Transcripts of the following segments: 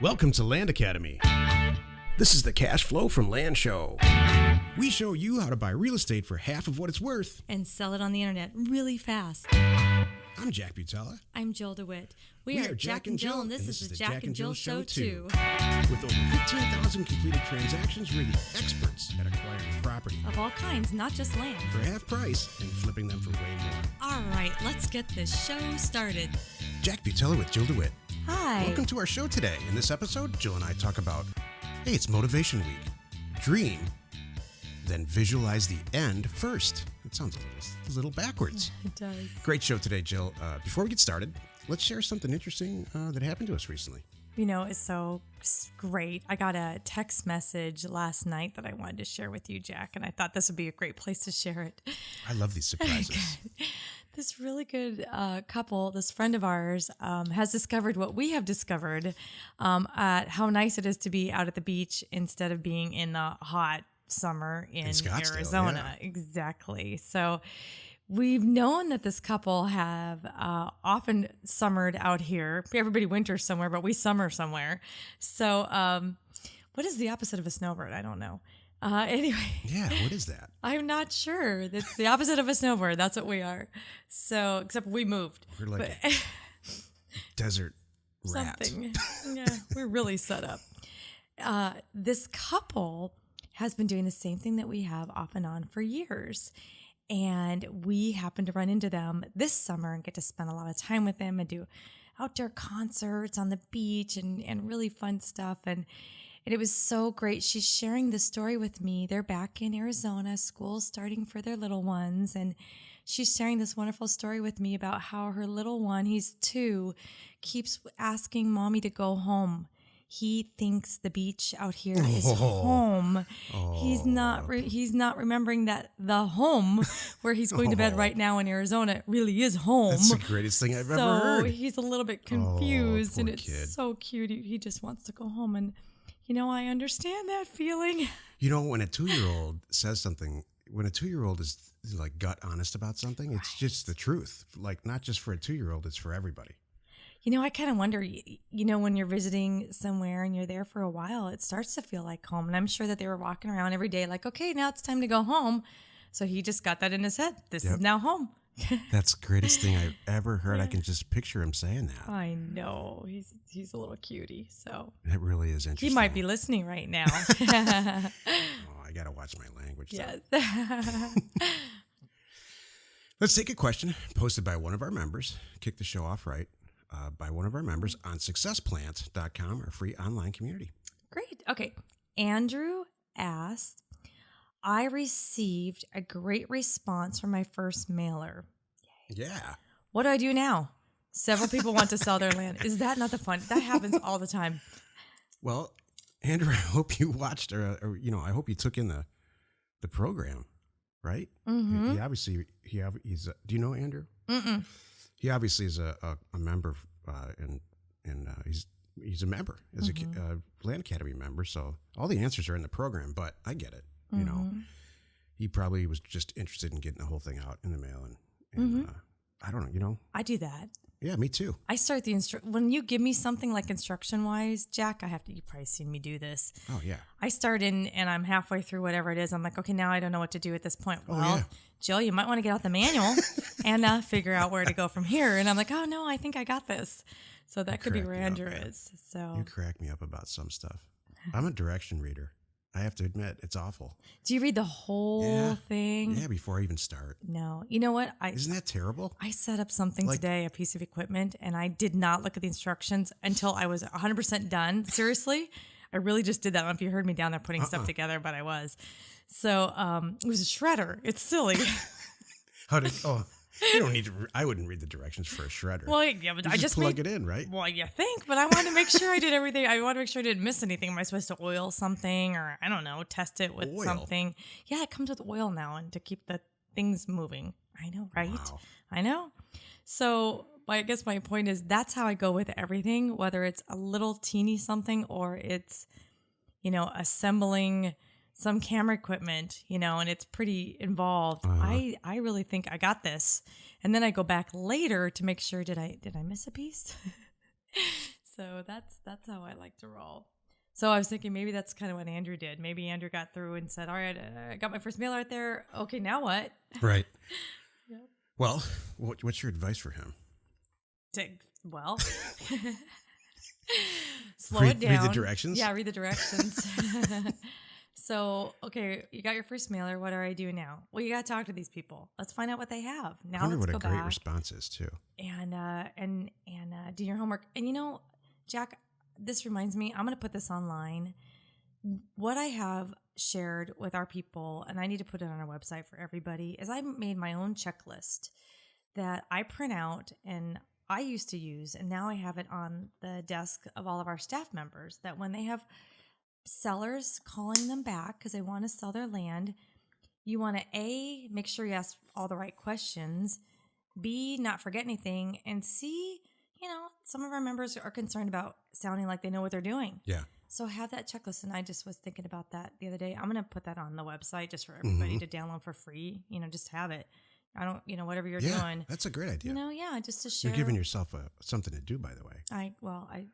Welcome to Land Academy. This is the Cash Flow from Land show. We show you how to buy real estate for half of what it's worth and sell it on the internet really fast. I'm Jack Butala. I'm Jill DeWit. We are Jack and Jill, and this is the Jack and Jill Show, too. With over 15,000 completed transactions, we're the experts at acquiring property. Of all kinds, not just land. For half price and flipping them for way more. All right, let's get this show started. Jack Butala with Jill DeWit. Hi. Welcome to our show today. In this episode, Jill and I talk about, hey, it's Motivation Week. Dream, then visualize the end first. It sounds a little backwards. It does. Great show today, Jill. Before we get started, let's share something interesting that happened to us recently. You know, it's so great. I got a text message last night that I wanted to share with you, Jack, and I thought this would be a great place to share it. I love these surprises. This really good couple, this friend of ours, has discovered what we have discovered, at how nice it is to be out at the beach instead of being in the hot summer in Arizona. Yeah. Exactly. So we've known that this couple have often summered out here. Everybody winters somewhere, but we summer somewhere. So what is the opposite of a snowbird? I don't know. Anyway. Yeah, what is that? I'm not sure. It's the opposite of a snowbird. That's what we are. So, except we moved. We're like a desert rat. Something. Yeah, we're really set up. This couple has been doing the same thing that we have off and on for years. And we happened to run into them this summer and get to spend a lot of time with them and do outdoor concerts on the beach and really fun stuff. And it was so great. She's sharing the story with me. They're back in Arizona, school's starting for their little ones. And she's sharing this wonderful story with me about how her little one, he's 2, keeps asking mommy to go home. He thinks the beach out here is home. He's not remembering that the home where he's going to bed right now in Arizona really is home. That's the greatest thing I've ever heard. So he's a little bit confused, and it's kid. So cute. He just wants to go home, and you know, I understand that feeling. You know, when a 2-year-old says something, when a 2-year-old is like gut honest about something, it's just the truth. Like, not just for a 2-year-old, it's for everybody. You know, I kind of wonder, you know, when you're visiting somewhere and you're there for a while, it starts to feel like home. And I'm sure that they were walking around every day like, okay, now it's time to go home. So he just got that in his head. This is now home. That's the greatest thing I've ever heard. Yeah. I can just picture him saying that. I know. He's a little cutie. So it really is interesting. He might be listening right now. I got to watch my language. Yes. Let's take a question posted by one of our members. Kick the show off right. By one of our members on successplant.com, our free online community. Great. Okay. Andrew asked, I received a great response from my first mailer. Yay. Yeah. What do I do now? Several people want to sell their land. Is that not the fun? That happens all the time. Well, Andrew, I hope you watched or you know, I hope you took in the program, right? Mm-hmm. He obviously, he's do you know Andrew? Mm-mm. He obviously is a member, and he's a member, as a Land Academy member. So all the answers are in the program. But I get it. You know, he probably was just interested in getting the whole thing out in the mail, and I don't know. You know, I do that. Yeah, me too. I start when you give me something like instruction wise, Jack. You've probably seen me do this. Oh yeah. I start in and I'm halfway through whatever it is. I'm like, okay, now I don't know what to do at this point. Well, Jill, you might want to get out the manual and figure out where to go from here. And I'm like, oh no, I think I got this. So that could be where Andrew is. So you crack me up about some stuff. I'm a direction reader. I have to admit, it's awful. Do you read the whole thing? Yeah, before I even start. No. You know what? Isn't that terrible? I set up something today, a piece of equipment, and I did not look at the instructions until I was 100% done. Seriously? I really just did that. I don't know if you heard me down there putting stuff together, but I was. So it was a shredder. It's silly. You don't need to. I wouldn't read the directions for a shredder. Well, yeah, but I just plug it in, right? Well, you think, but I wanted to make sure I did everything. I wanted to make sure I didn't miss anything. Am I supposed to oil something, or I don't know, test it with something? Yeah, it comes with oil now, and to keep the things moving. I know, right? Wow. I know. So, I guess my point is that's how I go with everything, whether it's a little teeny something or it's, you know, assembling some camera equipment, you know, and it's pretty involved. I really think I got this. And then I go back later to make sure, did I miss a piece? So that's how I like to roll. So I was thinking maybe that's kind of what Andrew did. Maybe Andrew got through and said, all right, I got my first mailer out there. Okay, now what? Right. Yep. Well, what's your advice for him? Slow it down. Read the directions? Yeah, read the directions. So, okay, you got your first mailer. What do I do now? Well, you got to talk to these people. Let's find out what they have. Now I wonder let's what go a great back response is, too. and do your homework. And you know, Jack, this reminds me, I'm going to put this online. What I have shared with our people, and I need to put it on our website for everybody, is I made my own checklist that I print out and I used to use, and now I have it on the desk of all of our staff members, that when they have sellers calling them back because they want to sell their land, you want to A, make sure you ask all the right questions, B, not forget anything, and C, some of our members are concerned about sounding like they know what they're doing. Yeah. So have that checklist, and I just was thinking about that the other day. I'm going to put that on the website just for everybody to download for free, just have it. I don't, whatever you're doing. That's a great idea. Just to share. You're giving yourself something to do, by the way.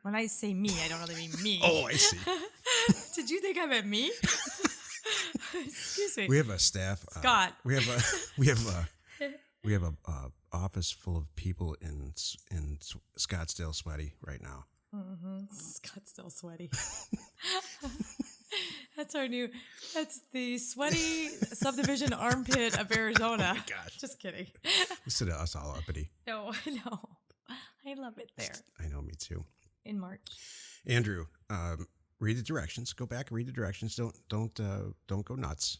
When I say me, I don't really mean me. Oh, I see. Did you think I meant me? Excuse me. We have a staff. Scott. We have a office full of people in Scottsdale sweaty right now. Mm-hmm. Scottsdale sweaty. That's the sweaty subdivision armpit of Arizona. Oh my gosh. Just kidding. Listen to us all uppity. No, I know. I love it there. I know, me too. In March. Andrew, read the directions. Go back and read the directions. Don't go nuts.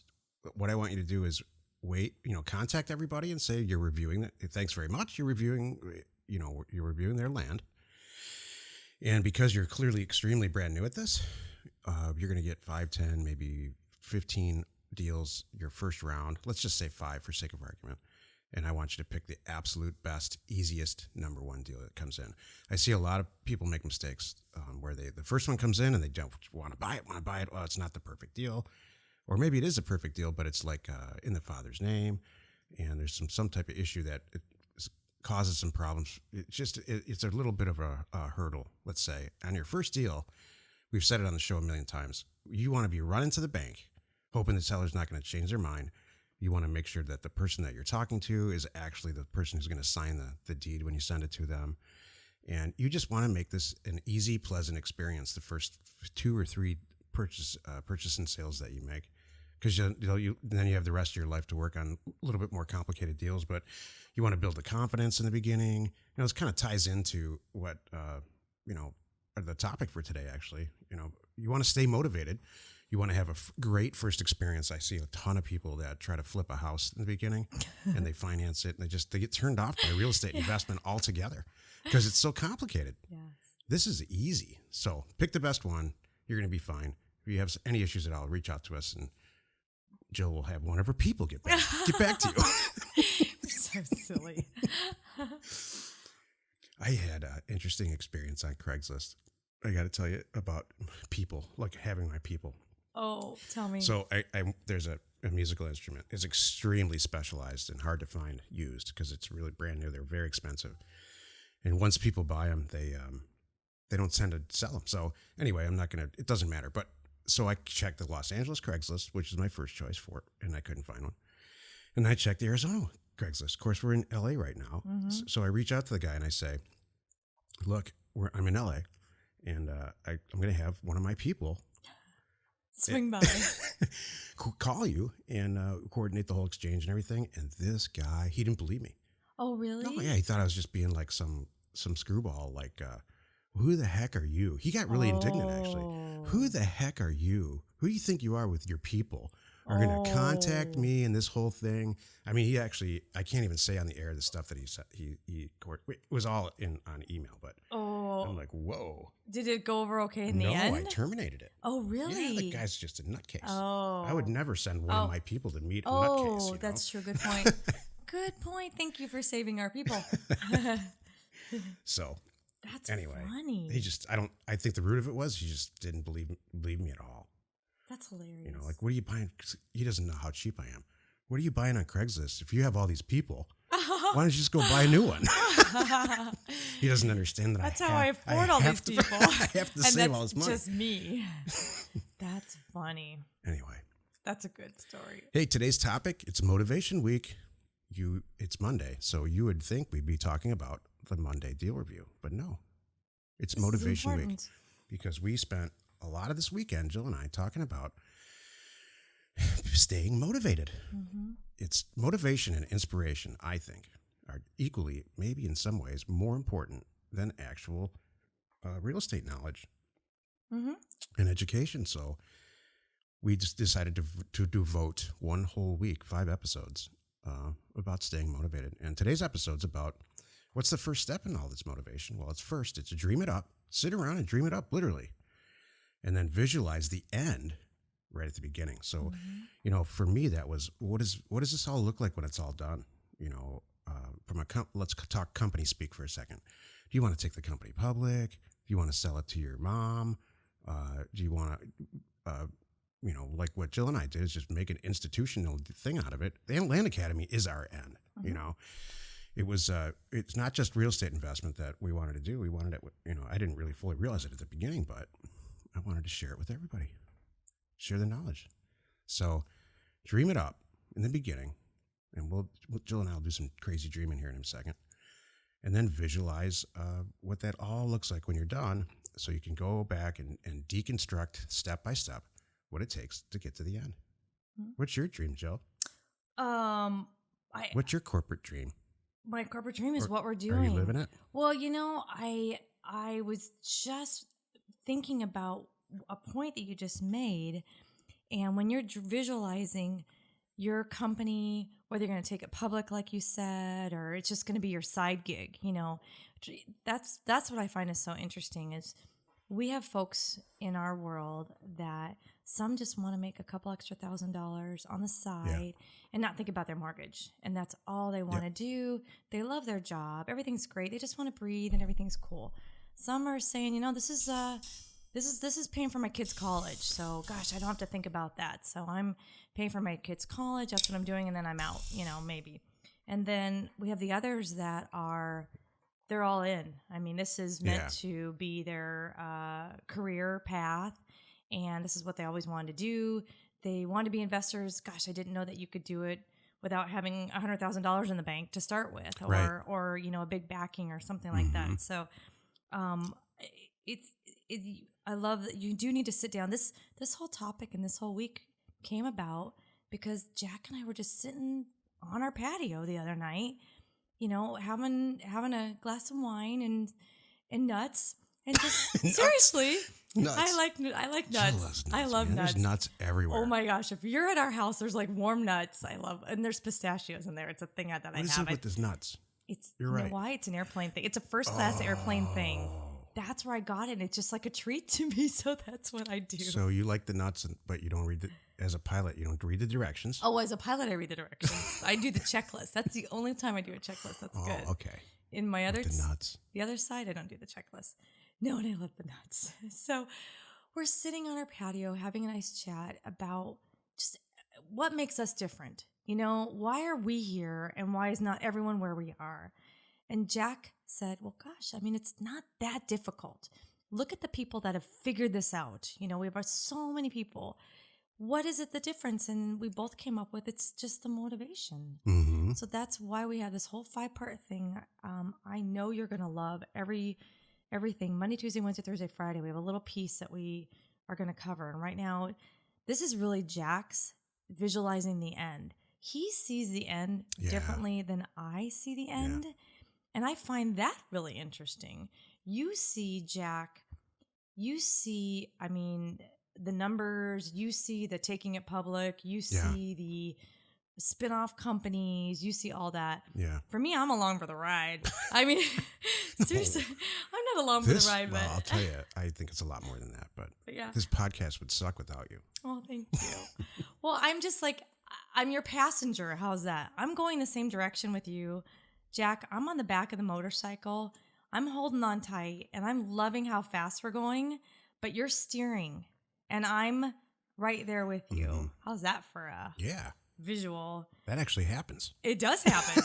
What I want you to do is wait, contact everybody and say you're reviewing it. Thanks very much. You're reviewing their land. And because you're clearly extremely brand new at this, you're going to get 5, 10, maybe 15 deals your first round. Let's just say 5 for sake of argument. And I want you to pick the absolute best, easiest number one deal that comes in. I see a lot of people make mistakes where the first one comes in and they don't want to buy it. Well, it's not the perfect deal. Or maybe it is a perfect deal, but it's like in the father's name. And there's some type of issue that it causes some problems. It's a little bit of a hurdle, let's say. On your first deal, we've said it on the show a million times. You want to be running to the bank, hoping the seller's not going to change their mind. You want to make sure that the person that you're talking to is actually the person who's going to sign the deed when you send it to them. And you just want to make this an easy, pleasant experience the first 2 or 3 purchase and sales that you make. Because then you have the rest of your life to work on a little bit more complicated deals, but you want to build the confidence in the beginning. This kind of ties into what, the topic for today, actually. You want to stay motivated. You want to have a great first experience. I see a ton of people that try to flip a house in the beginning and they finance it and they get turned off by real estate investment altogether because it's so complicated. Yes. This is easy. So pick the best one. You're going to be fine. If you have any issues at all, reach out to us and Jill will have one of her people get back to you. So silly. I had an interesting experience on Craigslist. I got to tell you about people, like having my people. Oh, tell me. So there's a musical instrument. It's extremely specialized and hard to find used because it's really brand new. They're very expensive. And once people buy them, they don't tend to sell them. So anyway, it doesn't matter. But so I checked the Los Angeles Craigslist, which is my first choice for it, and I couldn't find one. And I checked the Arizona Craigslist. Of course, we're in LA right now. Mm-hmm. So I reach out to the guy and I say, look, I'm in LA and I'm going to have one of my people swing by, call you and coordinate the whole exchange and everything. And this guy, he didn't believe me. Oh, really? Oh, yeah. He thought I was just being like some screwball, like, who the heck are you? He got really indignant, actually. Who the heck are you? Who do you think you are with your people? Are going to contact me and this whole thing. I mean, he actually, I can't even say on the air the stuff that he said. It was all on email, but I'm like, whoa. Did it go over okay in the end? No, I terminated it. Oh, really? Yeah, the guy's just a nutcase. Oh. I would never send one of my people to meet a nutcase. Oh, that's true. Good point. Good point. Thank you for saving our people. So. That's anyway, funny. I think the root of it was he just didn't believe me at all. That's hilarious. Like, what are you buying? He doesn't know how cheap I am. What are you buying on Craigslist? If you have all these people, Why don't you just go buy a new one? He doesn't understand that. That's how I afford all these people. I have to save all this money. Just me. That's funny. Anyway. That's a good story. Hey, today's topic, it's Motivation Week. It's Monday, so you would think we'd be talking about the Monday deal review, but no. It's Motivation Week because we spent a lot of this weekend, Jill and I, talking about staying motivated. Mm-hmm. It's motivation and inspiration, I think, are equally, maybe in some ways, more important than actual real estate knowledge and education. So we just decided to devote one whole week, 5 episodes, about staying motivated. And today's episode's about what's the first step in all this motivation? Well, it's to dream it up, sit around and dream it up, literally, and then visualize the end right at the beginning. So, for me, that was, what does this all look like when it's all done? Let's talk company speak for a second. Do you want to take the company public? Do you want to sell it to your mom? Do you want to, like what Jill and I did, is just make an institutional thing out of it. The Land Academy is our end. It was, it's not just real estate investment that we wanted to do. We wanted it, I didn't really fully realize it at the beginning, but I wanted to share it with everybody, share the knowledge. So dream it up in the beginning, and Jill and I will do some crazy dreaming here in a second, and then visualize what that all looks like when you're done, so you can go back and deconstruct step by step what it takes to get to the end. What's your dream, Jill? What's your corporate dream? My corporate dream is what we're doing. Are you living it? Well, I was just thinking about a point that you just made. And when you're visualizing your company, whether you're going to take it public, like you said, or it's just going to be your side gig, that's what I find is so interesting is we have folks in our world that some just want to make a couple extra $1,000s on the side and not think about their mortgage. And that's all they want to do. They love their job. Everything's great. They just want to breathe and everything's cool. Some are saying, this is paying for my kids' college. So gosh, I don't have to think about that. So I'm paying for my kids' college. That's what I'm doing. And then I'm out, maybe. And then we have the others that they're all in. I mean, this is meant to be their career path, and this is what they always wanted to do. They want to be investors. Gosh, I didn't know that you could do it without having $100,000 in the bank to start with, or a big backing or something like that. So, I love that you do need to sit down. This whole topic and this whole week came about because Jack and I were just sitting on our patio the other night, having a glass of wine and nuts, and just seriously, nuts. I like nuts. I love nuts. There's nuts everywhere. Oh my gosh! If you're at our house, there's like warm nuts. And there's pistachios in there. It's a thing that I have. What is it with this nuts? You're right. Why? It's an airplane thing. It's a first class airplane thing. That's where I got it. And it's just like a treat to me. So that's what I do. So you like the nuts, but you don't read as a pilot, you don't read the directions. Oh, as a pilot, I read the directions. I do the checklist. That's the only time I do a checklist. That's good. Oh, okay. In my other the nuts. The other side, I don't do the checklist. No, and I love the nuts. So we're sitting on our patio having a nice chat about just what makes us different. Why are we here and why is not everyone where we are? And Jack said, well, gosh, I mean, it's not that difficult. Look at the people that have figured this out. We have so many people. What is it the difference? And we both came up with it's just the motivation. Mm-hmm. So that's why we have this whole 5-part thing. I know you're going to love everything. Monday, Tuesday, Wednesday, Thursday, Friday. We have a little piece that we are going to cover. And right now, this is really Jack's visualizing the end. He sees the end differently than I see the end. Yeah. And I find that really interesting. You see, Jack, the numbers, you see the taking it public, you see the spin-off companies, you see all that. Yeah. For me, I'm along for the ride. I mean, seriously, I'm not along for the ride. Well, I'll tell you, I think it's a lot more than that. But this podcast would suck without you. Oh, thank you. Well, I'm just like, I'm your passenger. How's that? I'm going the same direction with you. Jack, I'm on the back of the motorcycle. I'm holding on tight, and I'm loving how fast we're going, but you're steering, and I'm right there with you. Mm-hmm. How's that for a visual? That actually happens. It does happen.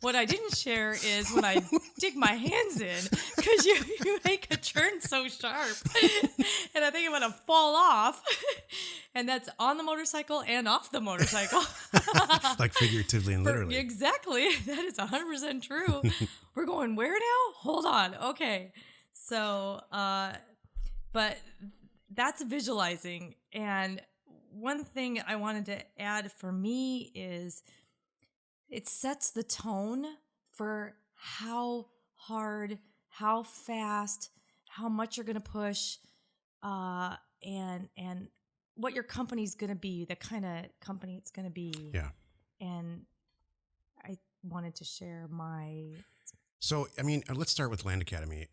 What I didn't share is when I dig my hands in, because you make a turn so sharp, and I think I'm gonna fall off, and that's on the motorcycle and off the motorcycle. Like figuratively and literally. Exactly. That is 100% true. We're going where now? Hold on. Okay. So, but that's visualizing. And one thing I wanted to add for me is it sets the tone for how hard, how fast, how much you're going to push, and what your company's going to be, the kind of company it's going to be. Yeah. And I wanted to share my. So, I mean, let's start with Land Academy.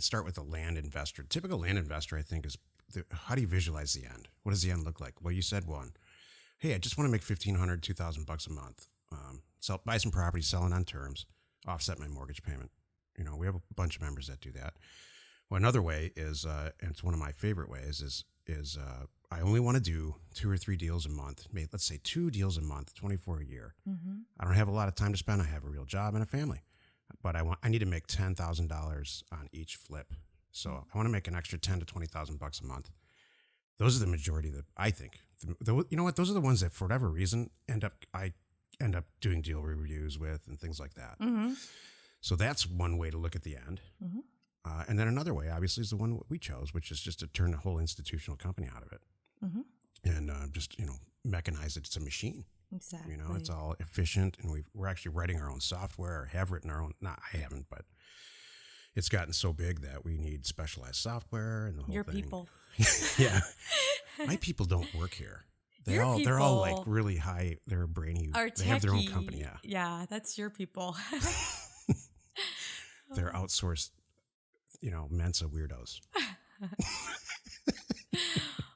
Start with a land investor. Typical land investor, I think, is how do you visualize the end? What does the end look like? Well, you said one. Hey, I just want to make $1,500, $2,000 a month. Buy some property, sell it on terms, offset my mortgage payment. You know, we have a bunch of members that do that. Well, another way is, and it's one of my favorite ways, is I only want to do 2 or 3 deals a month. Let's say 2 deals a month, 24 a year. Mm-hmm. I don't have a lot of time to spend. I have a real job and a family, but I need to make $10,000 on each flip. So I want to make an extra $10,000 to $20,000 a month. Those are the majority that I think. You know what? Those are the ones that, for whatever reason, I end up doing deal reviews with and things like that. Mm-hmm. So that's one way to look at the end. Mm-hmm. And then another way, obviously, is the one we chose, which is just to turn the whole institutional company out of it. Mm-hmm. And just, mechanize it. It's a machine. Exactly. It's all efficient, and we're actually writing our own software, or have written our own. Not, I haven't, but it's gotten so big that we need specialized software and the whole Your thing. people. Yeah. My people don't work here. They're all like really high. They're brainy. They have their own company. Yeah. Yeah, that's your people. They're outsourced, Mensa weirdos.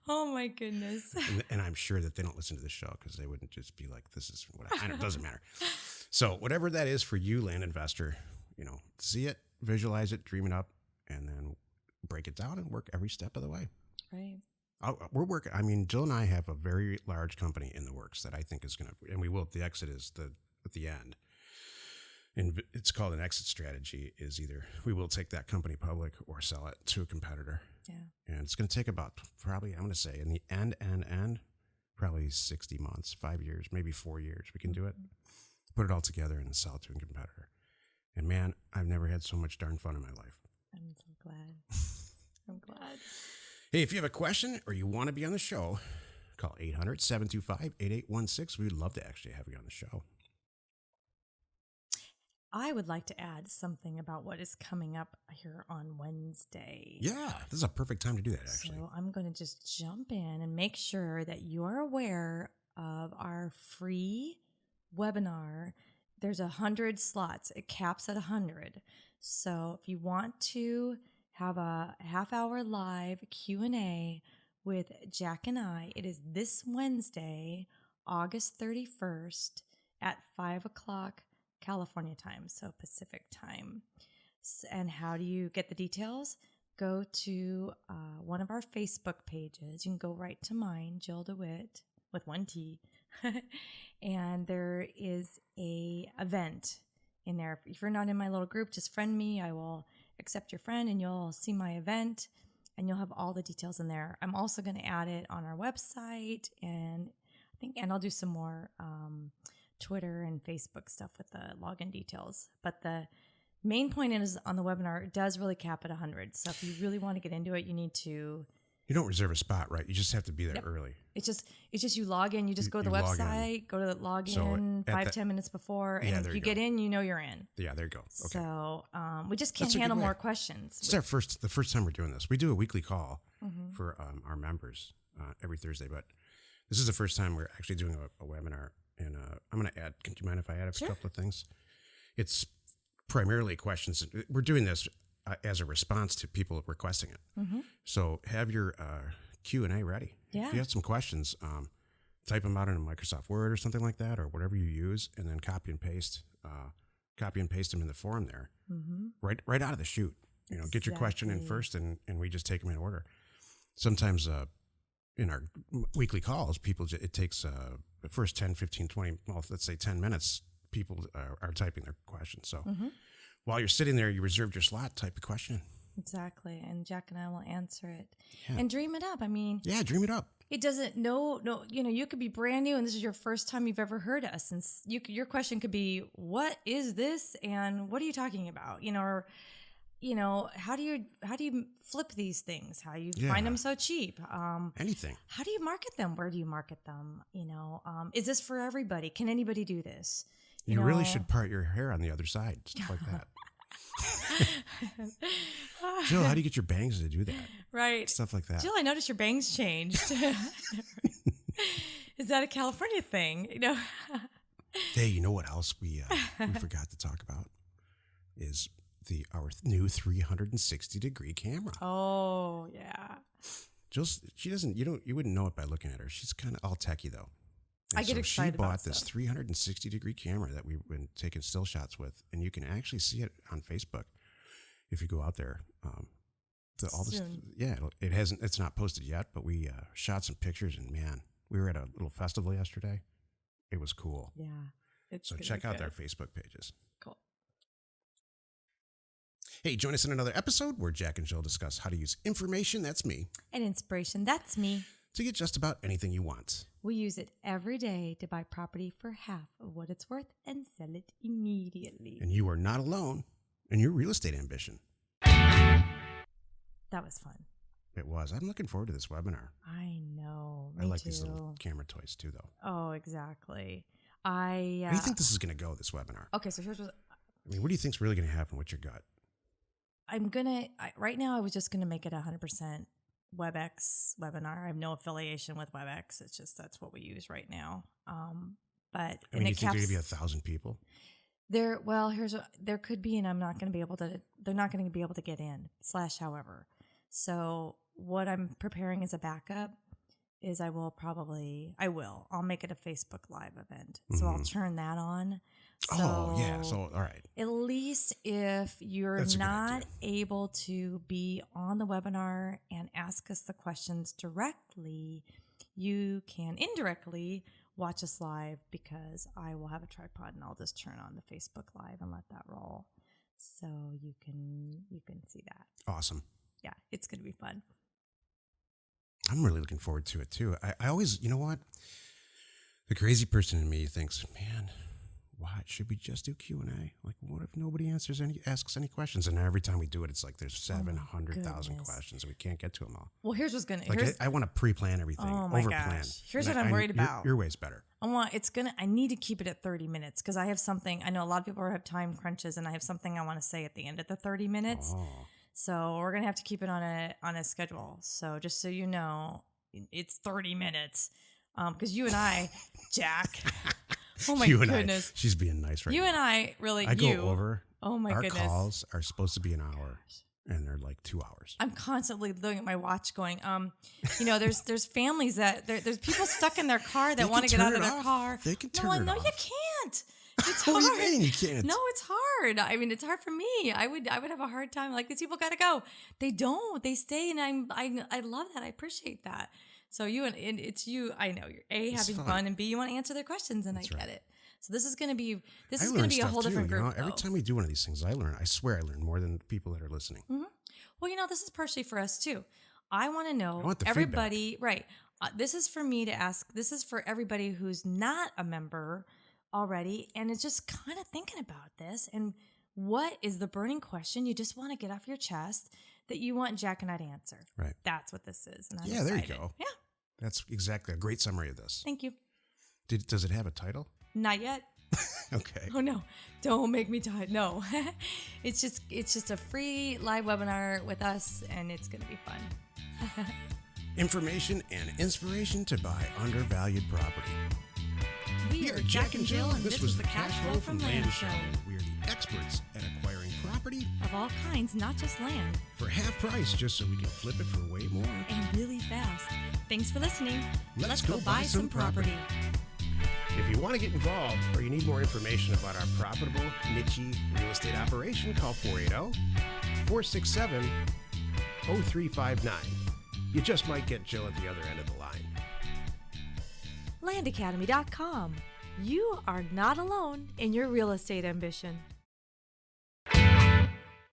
Oh my goodness. And I'm sure that they don't listen to this show because they wouldn't just be like, this is what I know. It doesn't matter. So whatever that is for you, land investor, see it, visualize it, dream it up, and then break it down and work every step of the way. Right. We're working. Jill and I have a very large company in the works that I think is going to, and we will, the exit is at the end. And it's called an exit strategy, is either we will take that company public or sell it to a competitor. Yeah. And it's going to take about probably, I'm going to say in the end, probably 60 months, 5 years, maybe 4 years. We can do it, put it all together and sell it to a competitor. And man, I've never had so much darn fun in my life. I'm so glad. I'm glad. Hey, if you have a question or you want to be on the show, call 800-725-8816. We'd love to actually have you on the show. I would like to add something about what is coming up here on Wednesday. Yeah, this is a perfect time to do that, actually. So I'm going to just jump in and make sure that you're aware of our free webinar. There's 100 slots. It caps at 100. So if you want to have a half-hour live Q&A with Jack and I, it is this Wednesday, August 31st at 5 o'clock California time, so Pacific time. And how do you get the details? Go to one of our Facebook pages. You can go right to mine, Jill DeWit, with 1 T. And there is a event in there. If you're not in my little group, just friend me. I will accept your friend, and you'll see my event, and you'll have all the details in there. I'm also going to add it on our website, and I'll do some more Twitter and Facebook stuff with the login details. But the main point is on the webinar, it does really cap at 100. So if you really want to get into it, you need to. You don't reserve a spot, right? You just have to be there early. It's just you log in. You just go to the website, go to the login 5-10 minutes before, and if you get in, you're in. Yeah, there you go. Okay. So we just can't handle more questions. It's the first time we're doing this. We do a weekly call for our members every Thursday, but this is the first time we're actually doing a webinar. And I'm going to add, do you mind if I add a couple of things? It's primarily questions. We're doing this as a response to people requesting it. Mm-hmm. So have your Q&A ready. Yeah. If you have some questions, type them out in a Microsoft Word or something like that, or whatever you use, and then copy and paste them in the forum there. Mm-hmm. Right out of the chute. Get your question in first, and we just take them in order. Sometimes in our weekly calls, it takes the first 10, 15, 20, well, let's say 10 minutes, people are typing their questions. So while you're sitting there, you reserved your slot, type a question. Exactly. And Jack and I will answer it and dream it up. I mean, dream it up. It doesn't, you could be brand new and this is your first time you've ever heard us. And your question could be, what is this? And what are you talking about? Or, how do you flip these things? How do you find them so cheap? Anything. How do you market them? Where do you market them? Is this for everybody? Can anybody do this? You really should part your hair on the other side, stuff like that. Jill, how do you get your bangs to do that? Right. Stuff like that. Jill, I noticed your bangs changed. Is that a California thing? Hey, you know what else we forgot to talk about is our new 360-degree camera. Oh, yeah. Jill, you wouldn't know it by looking at her. She's kind of all techie though. And I get excited about She bought this 360-degree camera that we've been taking still shots with, and you can actually see it on Facebook if you go out there. It's not posted yet, but we shot some pictures, and man, we were at a little festival yesterday. It was cool. Yeah. So check out their Facebook pages. Cool. Hey, join us in another episode where Jack and Jill discuss how to use information, that's me, and inspiration, that's me, to get just about anything you want. We use it every day to buy property for half of what it's worth and sell it immediately. And you are not alone in your real estate ambition. That was fun. It was. I'm looking forward to this webinar. I know. I like these little camera toys too, though. Oh, exactly. How do you think this is going to go, this webinar? Okay, so here's what... what do you think's really going to happen? What's your gut? Right now, I was just going to make it 100% WebEx webinar. I have no affiliation with WebEx. It's just that's what we use right now. But do you think there's going to be 1,000 people? There could be, and I'm not going to be able to. They're not going to be able to get in. However, so what I'm preparing as a backup is I'll make it a Facebook Live event. So I'll turn that on. So all right. At least if you're not able to be on the webinar and ask us the questions directly, you can indirectly watch us live because I will have a tripod and I'll just turn on the Facebook Live and let that roll. So you can see that. Awesome. Yeah, it's going to be fun. I'm really looking forward to it too. I always, you know what? The crazy person in me thinks, man, why should we just do Q&A? Like, what if nobody asks any questions? And every time we do it, it's like there's 700,000 questions and we can't get to them all. Well, here's what's going to... I want to pre-plan everything, overplan. Gosh. Here's what I'm worried about. Your way's better. I need to keep it at 30 minutes because I have something... I know a lot of people have time crunches and I have something I want to say at the end of the 30 minutes. Oh. So we're going to have to keep it on a schedule. So just so you know, it's 30 minutes. Because you and I, Jack... Oh my goodness. She's being nice right now. You and I really, I go over. Oh my goodness. Our calls are supposed to be an hour and they're like 2 hours. I'm constantly looking at my watch going, there's families there's people stuck in their car that want to get out of their car. They can turn it off. No, you can't. It's hard. What do you mean you can't? No, it's hard. I mean, it's hard for me. I would have a hard time. Like, these people got to go. They don't. They stay, and I love that. I appreciate that. So and it's you. I know you're having fun, and B, you want to answer their questions, and That's I get it. So this is going to be a whole different group. Every time we do one of these things, I learn. I swear, I learn more than the people that are listening. Mm-hmm. Well, this is partially for us too. I want to know the everybody. Feedback. Right. This is for me to ask. This is for everybody who's not a member already, and is just kind of thinking about this. And what is the burning question you just want to get off your chest that you want Jack and I to answer? Right. That's what this is. And I'm excited. There you go. Yeah. That's exactly a great summary of this. Thank you. Does it have a title? Not yet. Okay. Oh no, don't make me die. No, it's just a free live webinar with us, and it's going to be fun. Information and inspiration to buy undervalued property. We are Jack and Jill, and this was the Cash Flow from Land Show. We are the experts at acquiring property of all kinds, not just land, for half price, just so we can flip it for way more and really fast. Thanks for listening. Let's go buy some property. If you want to get involved or you need more information about our profitable, niche real estate operation, call 480-467-0359. you just might get Jill at the other end of the line. LandAcademy.com. You are not alone in your real estate ambition.